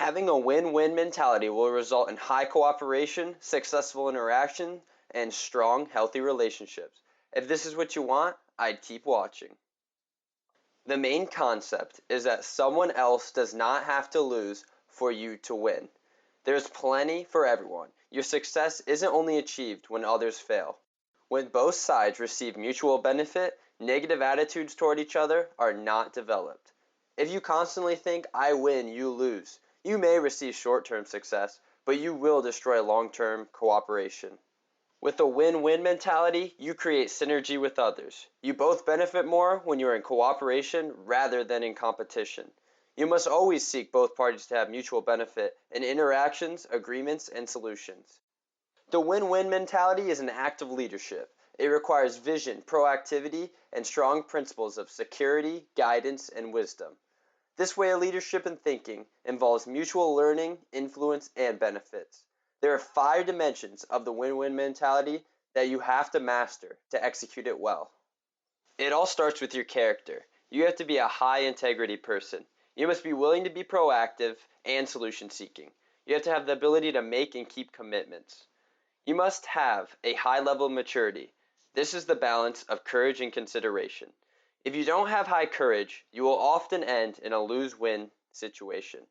Having a win-win mentality will result in high cooperation, successful interaction, and strong, healthy relationships. If this is what you want, I'd keep watching. The main concept is that someone else does not have to lose for you to win. There's plenty for everyone. Your success isn't only achieved when others fail. When both sides receive mutual benefit, negative attitudes toward each other are not developed. If you constantly think, I win, you lose, you may receive short-term success, but you will destroy long-term cooperation. With a win-win mentality, you create synergy with others. You both benefit more when you are in cooperation rather than in competition. You must always seek both parties to have mutual benefit in interactions, agreements, and solutions. The win-win mentality is an act of leadership. It requires vision, proactivity, and strong principles of security, guidance, and wisdom. This way of leadership and thinking involves mutual learning, influence, and benefits. There are 5 dimensions of the win-win mentality that you have to master to execute it well. It all starts with your character. You have to be a high-integrity person. You must be willing to be proactive and solution-seeking. You have to have the ability to make and keep commitments. You must have a high level of maturity. This is the balance of courage and consideration. If you don't have high courage, you will often end in a lose-win situation.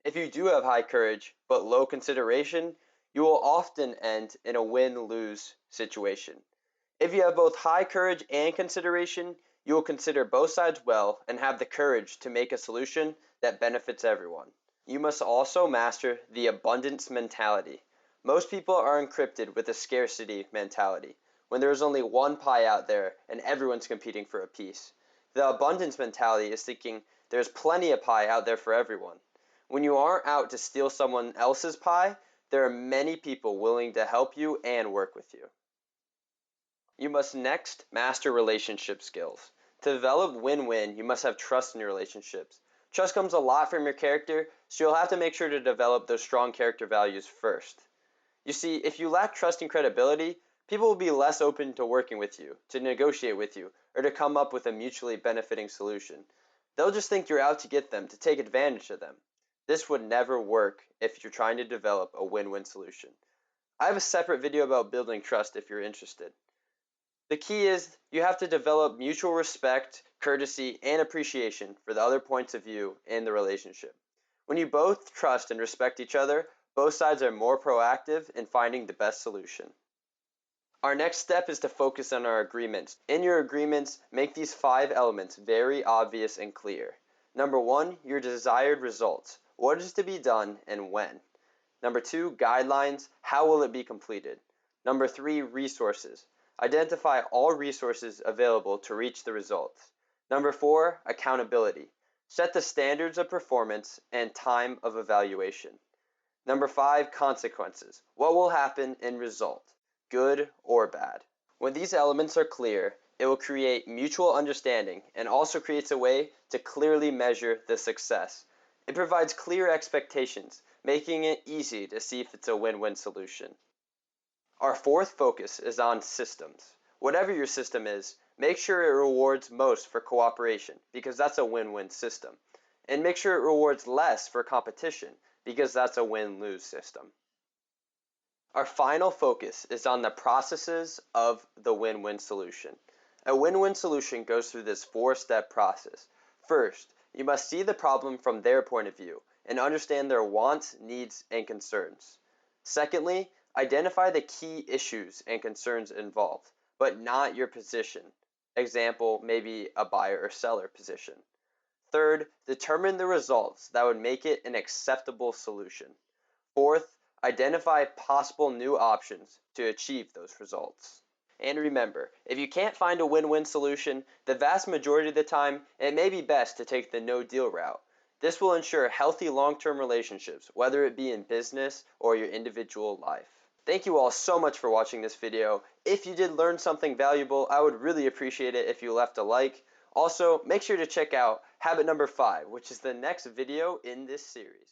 If you do have high courage but low consideration, you will often end in a win-lose situation. If you have both high courage and consideration, you will consider both sides well and have the courage to make a solution that benefits everyone. You must also master the abundance mentality. Most people are encrypted with a scarcity mentality, when there is only one pie out there and everyone's competing for a piece. The abundance mentality is thinking there's plenty of pie out there for everyone. When you aren't out to steal someone else's pie, there are many people willing to help you and work with you. You must next master relationship skills. To develop win-win, you must have trust in your relationships. Trust comes a lot from your character, so you'll have to make sure to develop those strong character values first. You see, if you lack trust and credibility, people will be less open to working with you, to negotiate with you, or to come up with a mutually benefiting solution. They'll just think you're out to get them, to take advantage of them. This would never work if you're trying to develop a win-win solution. I have a separate video about building trust if you're interested. The key is you have to develop mutual respect, courtesy, and appreciation for the other points of view in the relationship. When you both trust and respect each other, both sides are more proactive in finding the best solution. Our next step is to focus on our agreements. In your agreements, make these 5 elements very obvious and clear. Number 1, your desired results. What is to be done and when? Number 2, guidelines. How will it be completed? Number 3, resources. Identify all resources available to reach the results. Number 4, accountability. Set the standards of performance and time of evaluation. Number 5, consequences. What will happen in result, good or bad? When these elements are clear, it will create mutual understanding and also creates a way to clearly measure the success. It provides clear expectations, making it easy to see if it's a win-win solution. Our 4th focus is on systems. Whatever your system is, make sure it rewards most for cooperation, because that's a win-win system. And make sure it rewards less for competition, because that's a win-lose system. Our final focus is on the processes of the win-win solution. A win-win solution goes through this 4-step process. First, you must see the problem from their point of view and understand their wants, needs, and concerns. Secondly, identify the key issues and concerns involved, but not your position. Example, maybe a buyer or seller position. Third, determine the results that would make it an acceptable solution. Fourth, identify possible new options to achieve those results. And remember, if you can't find a win-win solution, the vast majority of the time, it may be best to take the no-deal route. This will ensure healthy long-term relationships, whether it be in business or your individual life. Thank you all so much for watching this video. If you did learn something valuable, I would really appreciate it if you left a like. Also, make sure to check out habit number 5, which is the next video in this series.